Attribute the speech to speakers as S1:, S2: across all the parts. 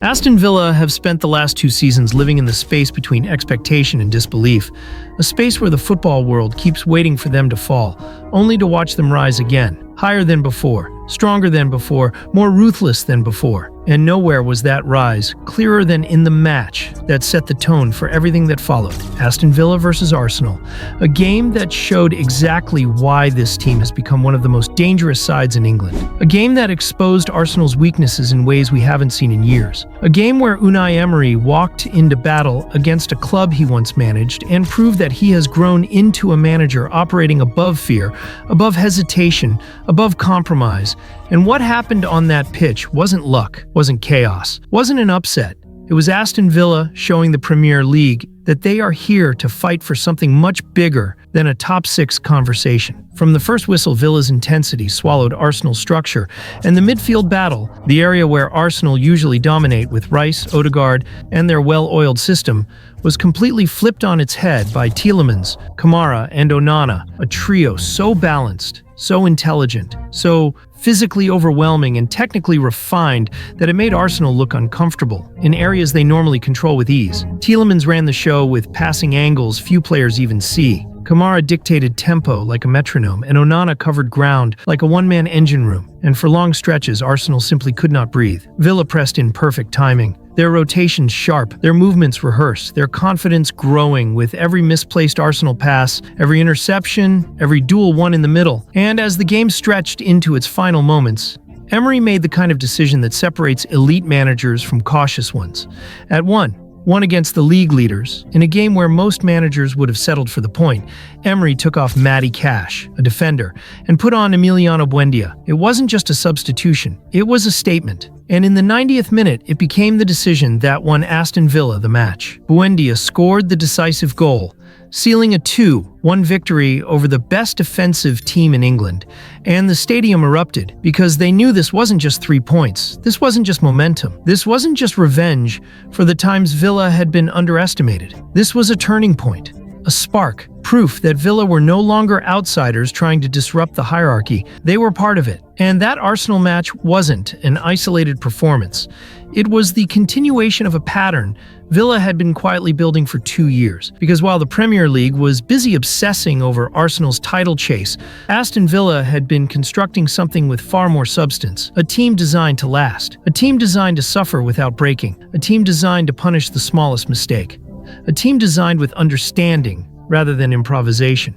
S1: Aston Villa have spent the last 2 seasons living in the space between expectation and disbelief, a space where the football world keeps waiting for them to fall, only to watch them rise again, higher than before, stronger than before, more ruthless than before. And nowhere was that rise clearer than in the match that set the tone for everything that followed. Aston Villa versus Arsenal, a game that showed exactly why this team has become one of the most dangerous sides in England. A game that exposed Arsenal's weaknesses in ways we haven't seen in years. A game where Unai Emery walked into battle against a club he once managed and proved that he has grown into a manager operating above fear, above hesitation, above compromise. And what happened on that pitch wasn't luck, wasn't chaos, wasn't an upset. It was Aston Villa showing the Premier League that they are here to fight for something much bigger than a top 6 conversation. From the first whistle, Villa's intensity swallowed Arsenal's structure, and the midfield battle, the area where Arsenal usually dominate with Rice, Odegaard, and their well-oiled system, was completely flipped on its head by Tielemans, Kamara, and Onana, a trio so balanced, so intelligent, so physically overwhelming and technically refined that it made Arsenal look uncomfortable in areas they normally control with ease. Tielemans ran the show with passing angles few players even see. Kamara dictated tempo like a metronome, and Onana covered ground like a one-man engine room. And for long stretches, Arsenal simply could not breathe. Villa pressed in perfect timing, their rotations sharp, their movements rehearsed, their confidence growing with every misplaced Arsenal pass, every interception, every duel won in the middle. And as the game stretched into its final moments, Emery made the kind of decision that separates elite managers from cautious ones. At one against the league leaders, in a game where most managers would have settled for the point, Emery took off Matty Cash, a defender, and put on Emiliano Buendia. It wasn't just a substitution, it was a statement. And in the 90th minute, it became the decision that won Aston Villa the match. Buendia scored the decisive goal, sealing a 2-1 victory over the best defensive team in England. And the stadium erupted because they knew this wasn't just 3 points. This wasn't just momentum. This wasn't just revenge for the times Villa had been underestimated. This was a turning point, a spark, proof that Villa were no longer outsiders trying to disrupt the hierarchy. They were part of it. And that Arsenal match wasn't an isolated performance. It was the continuation of a pattern Villa had been quietly building for 2 years. Because while the Premier League was busy obsessing over Arsenal's title chase, Aston Villa had been constructing something with far more substance. A team designed to last. A team designed to suffer without breaking. A team designed to punish the smallest mistake. A team designed with understanding rather than improvisation.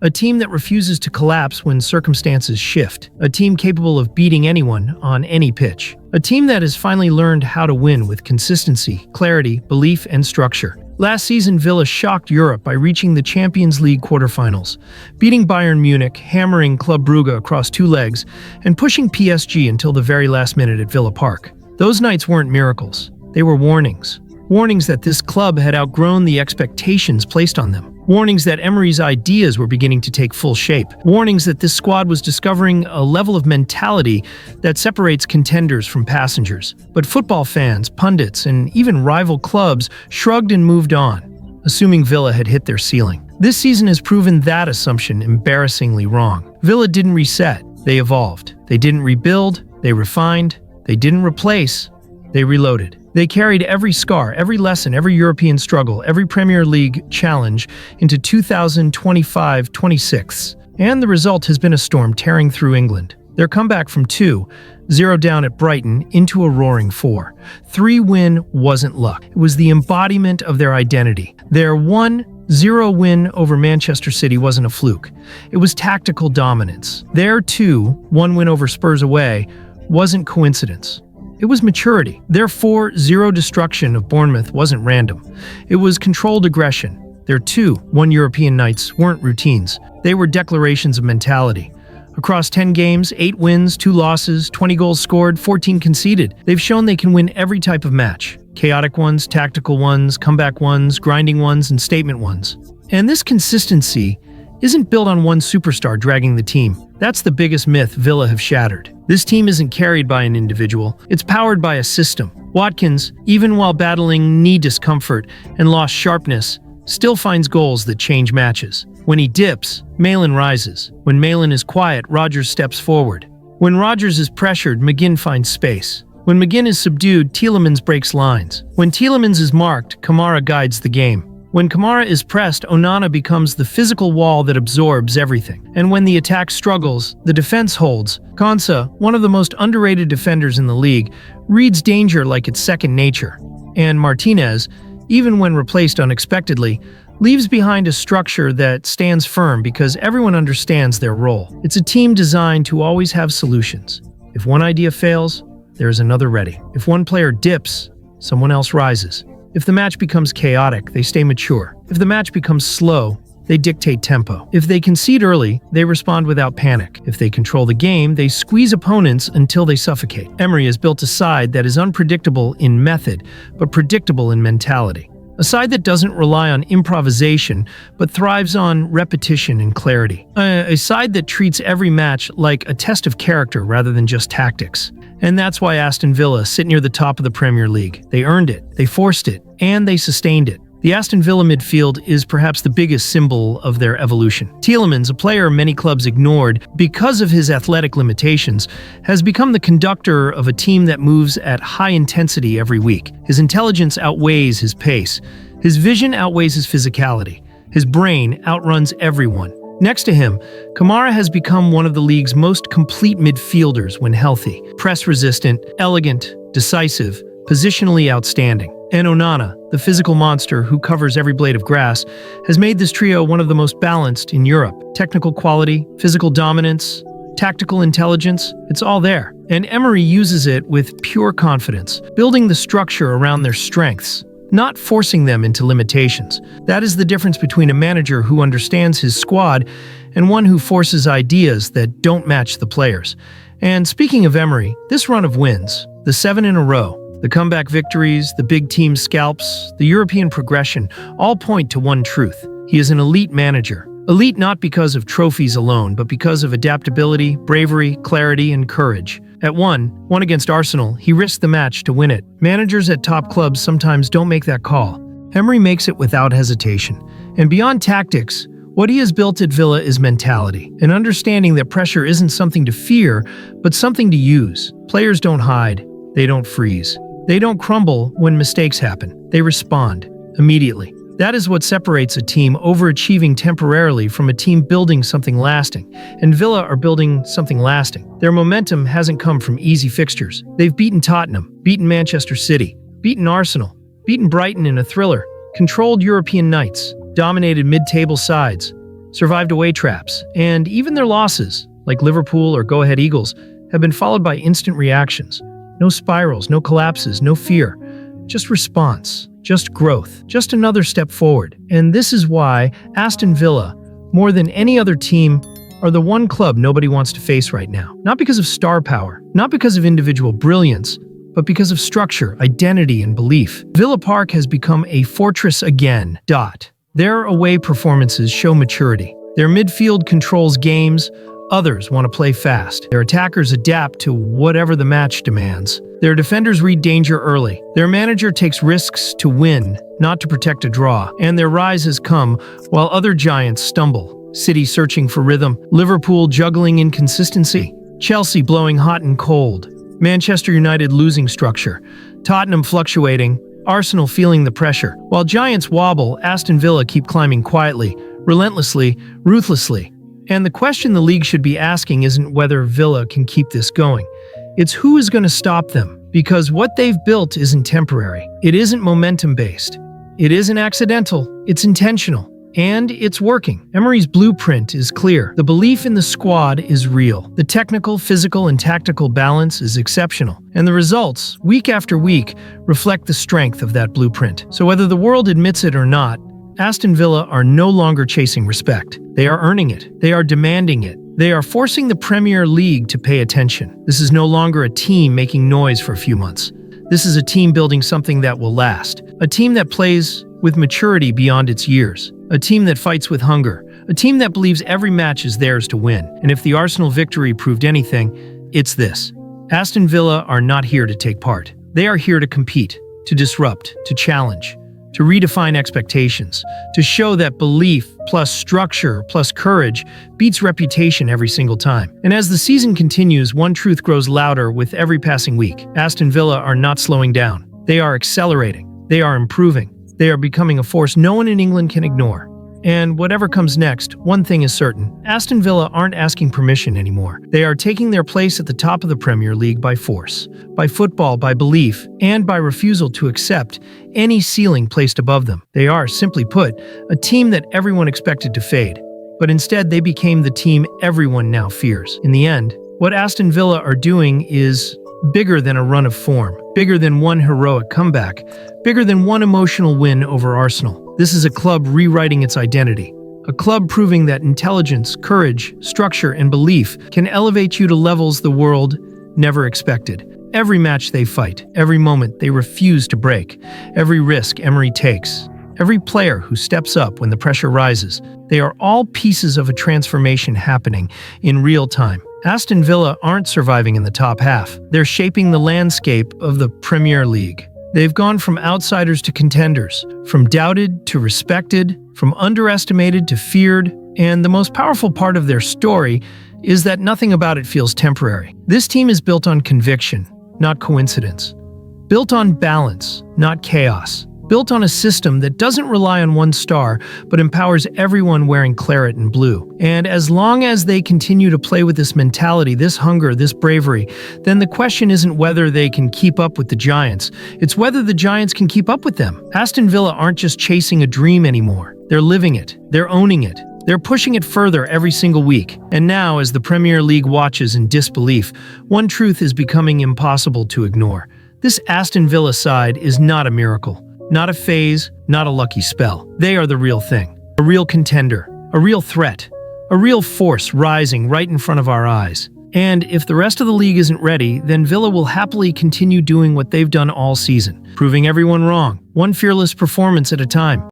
S1: A team that refuses to collapse when circumstances shift. A team capable of beating anyone on any pitch. A team that has finally learned how to win with consistency, clarity, belief, and structure. Last season, Villa shocked Europe by reaching the Champions League quarterfinals, beating Bayern Munich, hammering Club Brugge across 2 legs, and pushing PSG until the very last minute at Villa Park. Those nights weren't miracles. They were warnings. Warnings that this club had outgrown the expectations placed on them. Warnings that Emery's ideas were beginning to take full shape. Warnings that this squad was discovering a level of mentality that separates contenders from passengers. But football fans, pundits, and even rival clubs shrugged and moved on, assuming Villa had hit their ceiling. This season has proven that assumption embarrassingly wrong. Villa didn't reset, they evolved. They didn't rebuild, they refined. They didn't replace, they reloaded. They carried every scar, every lesson, every European struggle, every Premier League challenge into 2025-26. And the result has been a storm tearing through England. Their comeback from 2-0 down at Brighton into a roaring 4-3 win wasn't luck. It was the embodiment of their identity. Their 1-0 win over Manchester City wasn't a fluke. It was tactical dominance. Their 2-1 win over Spurs away wasn't coincidence. It was maturity. Their 4-0 destruction of Bournemouth wasn't random. It was controlled aggression. Their 2-1 European nights weren't routines. They were declarations of mentality. Across 10 games, 8 wins, 2 losses, 20 goals scored, 14 conceded. They've shown they can win every type of match. Chaotic ones, tactical ones, comeback ones, grinding ones, and statement ones. And this consistency isn't built on one superstar dragging the team. That's the biggest myth Villa have shattered. This team isn't carried by an individual, it's powered by a system. Watkins, even while battling knee discomfort and lost sharpness, still finds goals that change matches. When he dips, Malin rises. When Malin is quiet, Rodgers steps forward. When Rodgers is pressured, McGinn finds space. When McGinn is subdued, Tielemans breaks lines. When Tielemans is marked, Kamara guides the game. When Kamara is pressed, Onana becomes the physical wall that absorbs everything. And when the attack struggles, the defense holds. Konsa, one of the most underrated defenders in the league, reads danger like it's second nature. And Martinez, even when replaced unexpectedly, leaves behind a structure that stands firm because everyone understands their role. It's a team designed to always have solutions. If one idea fails, there's another ready. If one player dips, someone else rises. If the match becomes chaotic, they stay mature. If the match becomes slow, they dictate tempo. If they concede early, they respond without panic. If they control the game, they squeeze opponents until they suffocate. Emery has built a side that is unpredictable in method, but predictable in mentality. A side that doesn't rely on improvisation, but thrives on repetition and clarity. A side that treats every match like a test of character rather than just tactics. And that's why Aston Villa sit near the top of the Premier League. They earned it, they forced it, and they sustained it. The Aston Villa midfield is perhaps the biggest symbol of their evolution. Tielemans, a player many clubs ignored because of his athletic limitations, has become the conductor of a team that moves at high intensity every week. His intelligence outweighs his pace. His vision outweighs his physicality. His brain outruns everyone. Next to him, Kamara has become one of the league's most complete midfielders when healthy. Press-resistant, elegant, decisive, positionally outstanding. And Onana, the physical monster who covers every blade of grass, has made this trio one of the most balanced in Europe. Technical quality, physical dominance, tactical intelligence, it's all there. And Emery uses it with pure confidence, building the structure around their strengths, not forcing them into limitations. That is the difference between a manager who understands his squad and one who forces ideas that don't match the players. And speaking of Emery, this run of wins, the 7 in a row, the comeback victories, the big team scalps, the European progression, all point to one truth. He is an elite manager. Elite not because of trophies alone, but because of adaptability, bravery, clarity, and courage. At one against Arsenal, he risked the match to win it. Managers at top clubs sometimes don't make that call. Emery makes it without hesitation. And beyond tactics, what he has built at Villa is mentality, an understanding that pressure isn't something to fear, but something to use. Players don't hide. They don't freeze. They don't crumble when mistakes happen. They respond immediately. That is what separates a team overachieving temporarily from a team building something lasting. And Villa are building something lasting. Their momentum hasn't come from easy fixtures. They've beaten Tottenham, beaten Manchester City, beaten Arsenal, beaten Brighton in a thriller, controlled European nights, dominated mid-table sides, survived away traps, and even their losses, like Liverpool or Go Ahead Eagles, have been followed by instant reactions. No spirals, no collapses, no fear. Just response, just growth, just another step forward. And this is why Aston Villa, more than any other team, are the one club nobody wants to face right now. Not because of star power, not because of individual brilliance, but because of structure, identity, and belief. Villa Park has become a fortress again. Their away performances show maturity. Their midfield controls games. Others want to play fast. Their attackers adapt to whatever the match demands. Their defenders read danger early. Their manager takes risks to win, not to protect a draw. And their rise has come while other giants stumble. City searching for rhythm, Liverpool juggling inconsistency, Chelsea blowing hot and cold, Manchester United losing structure, Tottenham fluctuating, Arsenal feeling the pressure. While giants wobble, Aston Villa keep climbing quietly, relentlessly, ruthlessly. And the question the league should be asking isn't whether Villa can keep this going. It's who is going to stop them, because what they've built isn't temporary. It isn't momentum-based. It isn't accidental. It's intentional. And it's working. Emery's blueprint is clear. The belief in the squad is real. The technical, physical, and tactical balance is exceptional. And the results, week after week, reflect the strength of that blueprint. So whether the world admits it or not, Aston Villa are no longer chasing respect. They are earning it. They are demanding it. They are forcing the Premier League to pay attention. This is no longer a team making noise for a few months. This is a team building something that will last. A team that plays with maturity beyond its years. A team that fights with hunger. A team that believes every match is theirs to win. And if the Arsenal victory proved anything, it's this. Aston Villa are not here to take part. They are here to compete, to disrupt, to challenge. to redefine expectations, to show that belief plus structure plus courage beats reputation every single time. And as the season continues, one truth grows louder with every passing week. Aston Villa are not slowing down. They are accelerating. They are improving. They are becoming a force no one in England can ignore. And whatever comes next, one thing is certain. Aston Villa aren't asking permission anymore. They are taking their place at the top of the Premier League by force, by football, by belief, and by refusal to accept any ceiling placed above them. They are, simply put, a team that everyone expected to fade. But instead, they became the team everyone now fears. In the end, what Aston Villa are doing is bigger than a run of form, bigger than one heroic comeback, bigger than one emotional win over Arsenal. This is a club rewriting its identity, a club proving that intelligence, courage, structure, and belief can elevate you to levels the world never expected. Every match they fight, every moment they refuse to break, every risk Emery takes, every player who steps up when the pressure rises, they are all pieces of a transformation happening in real time. Aston Villa aren't surviving in the top half. They're shaping the landscape of the Premier League. They've gone from outsiders to contenders, from doubted to respected, from underestimated to feared, and the most powerful part of their story is that nothing about it feels temporary. This team is built on conviction, not coincidence. Built on balance, not chaos. Built on a system that doesn't rely on one star, but empowers everyone wearing claret and blue. And as long as they continue to play with this mentality, this hunger, this bravery, then the question isn't whether they can keep up with the Giants, it's whether the Giants can keep up with them. Aston Villa aren't just chasing a dream anymore. They're living it. They're owning it. They're pushing it further every single week. And now, as the Premier League watches in disbelief, one truth is becoming impossible to ignore. This Aston Villa side is not a miracle. Not a phase, not a lucky spell. They are the real thing. A real contender. A real threat. A real force rising right in front of our eyes. And if the rest of the league isn't ready, then Villa will happily continue doing what they've done all season, proving everyone wrong, one fearless performance at a time.